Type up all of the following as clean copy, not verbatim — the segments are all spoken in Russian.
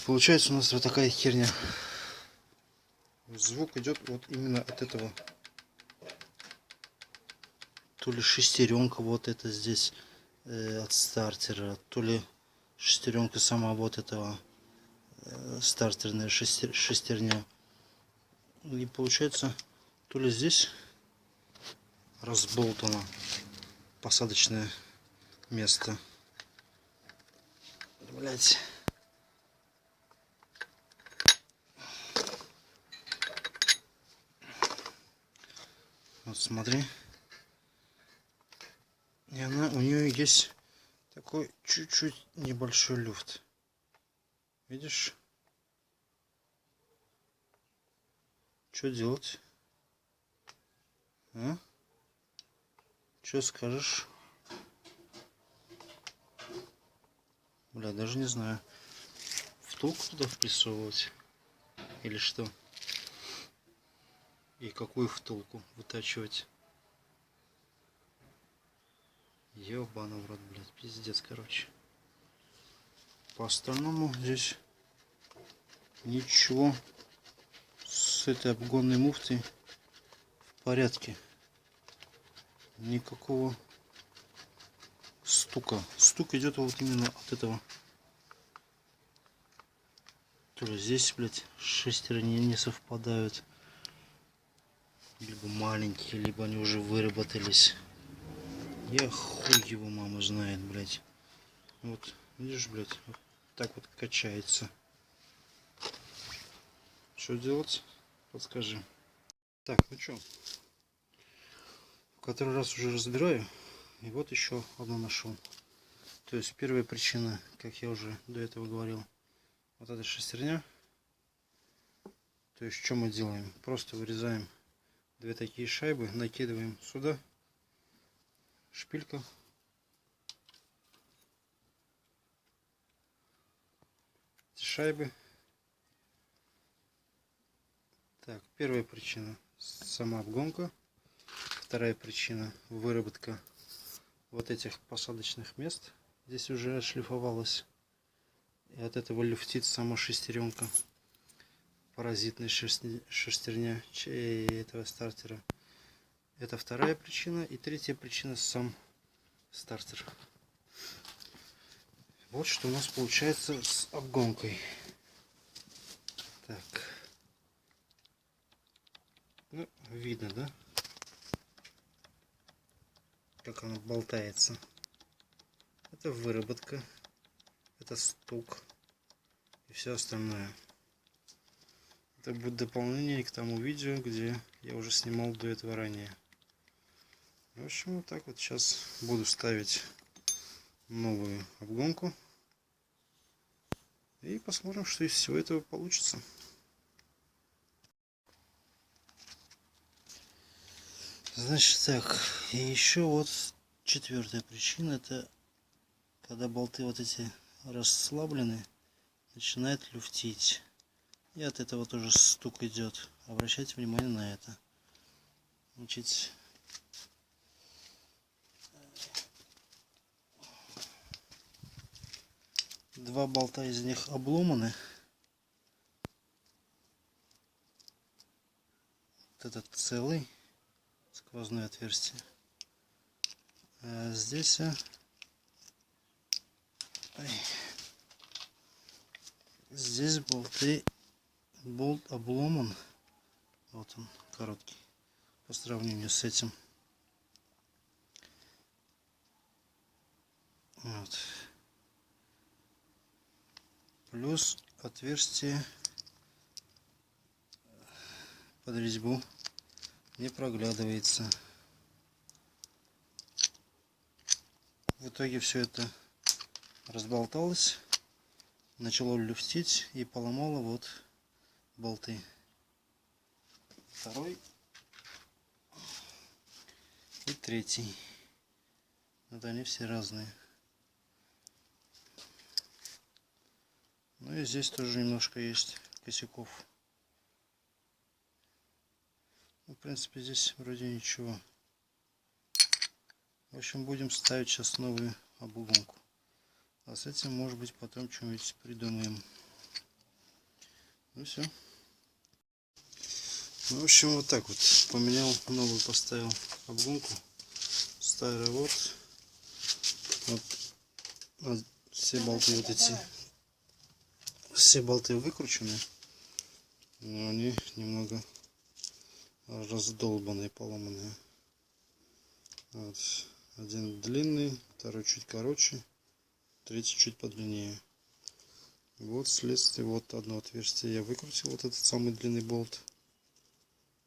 Получается у нас вот такая херня. Звук идет вот именно от этого. То ли шестеренка вот это здесь от стартера, то ли шестеренка сама вот этого стартерная шестерня. И получается, то ли здесь разболтано посадочное место. Блять. Вот смотри. И она, у нее есть такой чуть-чуть небольшой люфт. Видишь? Что делать? А? Что скажешь? Бля, даже не знаю. Втулку туда впрессовывать? Или что? И какую втулку вытачивать? Ёбаный в рот, блядь, пиздец, короче. По остальному здесь ничего с этой обгонной муфтой в порядке. Никакого стука. Стук идет вот именно от этого. То ли здесь, блядь, шестерни не совпадают. Либо маленькие, либо они уже выработались. Я хуй его мама знает, блядь. Вот, видишь, блядь, вот так вот качается. Что делать? Подскажи. Так, ну что? В который раз уже разбираю. И вот еще одну нашел. То есть первая причина, как я уже до этого говорил, вот эта шестерня. То есть что мы делаем? Просто вырезаем две такие шайбы, накидываем сюда. Шпилька. Эти шайбы. Так, первая причина сама обгонка. Вторая причина выработка вот этих посадочных мест. Здесь уже отшлифовалась. И от этого люфтит сама шестеренка. Паразитная шестерня этого стартера. Это вторая причина. И третья причина сам стартер. Вот что у нас получается с обгонкой. Так. Ну, видно, да? Как она болтается. Это выработка. Это стук. И все остальное. Это будет дополнение к тому видео, где я уже снимал до этого ранее. В общем, вот так вот сейчас буду ставить новую обгонку. И посмотрим, что из всего этого получится. Значит так, и еще вот четвертая причина, это когда болты вот эти расслаблены, начинает люфтить. И от этого тоже стук идет. Обращайте внимание на это. Значит, два болта из них обломаны. Вот этот целый, сквозное отверстие. А здесь здесь болт обломан. Вот он, короткий, по сравнению с этим. Вот. Плюс отверстие под резьбу не проглядывается. В итоге все это разболталось, начало люфтить и поломало вот болты. Второй и третий. Вот они все разные. Ну и здесь тоже немножко есть косяков. Ну, в принципе, здесь вроде ничего. В общем, будем ставить сейчас новую обгонку. А с этим, может быть, потом что-нибудь придумаем. Ну все. Ну, в общем, вот так вот. Поменял, новую поставил обгонку. Старая вот. Все болты вот эти. Все болты выкручены. Но они немного раздолбанные, поломанные. Вот. Один длинный, второй чуть короче, третий чуть подлиннее. Вот вследствие вот одно отверстие я выкрутил, вот этот самый длинный болт.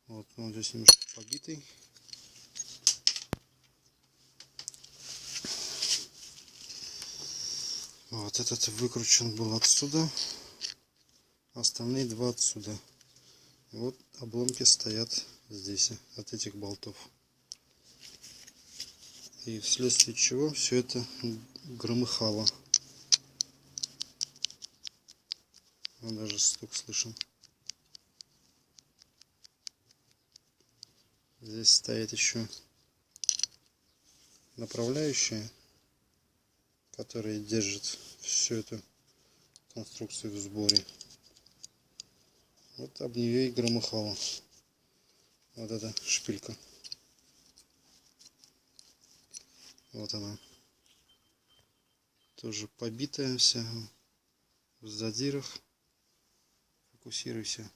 Вот, он здесь немножко побитый. Вот этот выкручен был отсюда, остальные два отсюда. Вот обломки стоят здесь от этих болтов. И вследствие чего все это громыхало. Он даже стук слышен. Здесь стоит еще направляющая, которая держит всю эту конструкцию в сборе. Вот об нее и громыхало. Вот эта шпилька. Вот она. Тоже побитая вся. В задирах. Фокусируйся.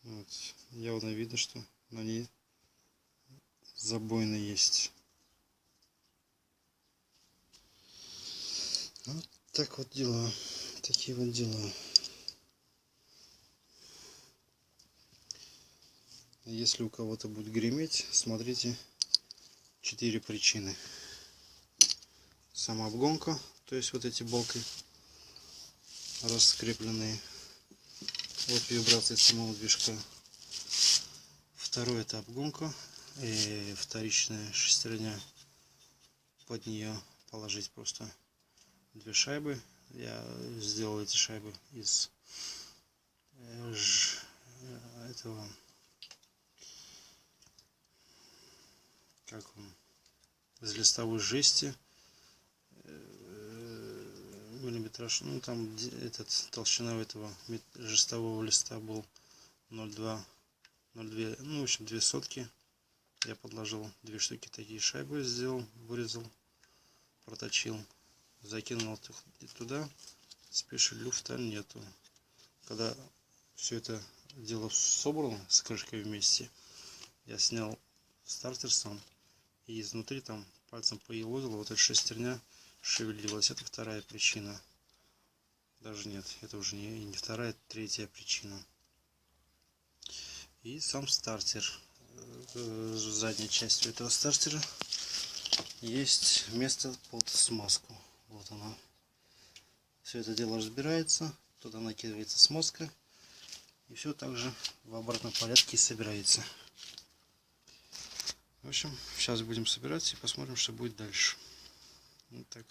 Вот. Явно видно, что на ней забоины есть. Вот так вот дела. Такие вот дела. Если у кого-то будет греметь, смотрите, 4 причины. Сама обгонка, то есть вот эти болты раскрепленные. Вот вибрация самого движка. Второе — это обгонка и вторичная шестерня. Под нее положить просто 2 шайбы. Я сделал эти шайбы из этого, как он, из листовой жести, миллиметраж, ну там этот толщина этого жестового листа был 0,2, 0,2, ну в общем 2 сотки. Я подложил 2 штуки такие шайбы, сделал, вырезал, проточил, закинул туда. Спеши люфта нету. Когда все это дело собрано с крышкой вместе, я снял стартер сам, и изнутри там пальцем поелозил, вот эта шестерня шевелилась. Это вторая причина. Даже нет, это уже не вторая, это третья причина. И сам стартер. Задней частью этого стартера есть место под смазку. Вот она. Все это дело разбирается, туда накидывается смазка, и все также в обратном порядке собирается. В общем, сейчас будем собирать и посмотрим, что будет дальше. Вот так.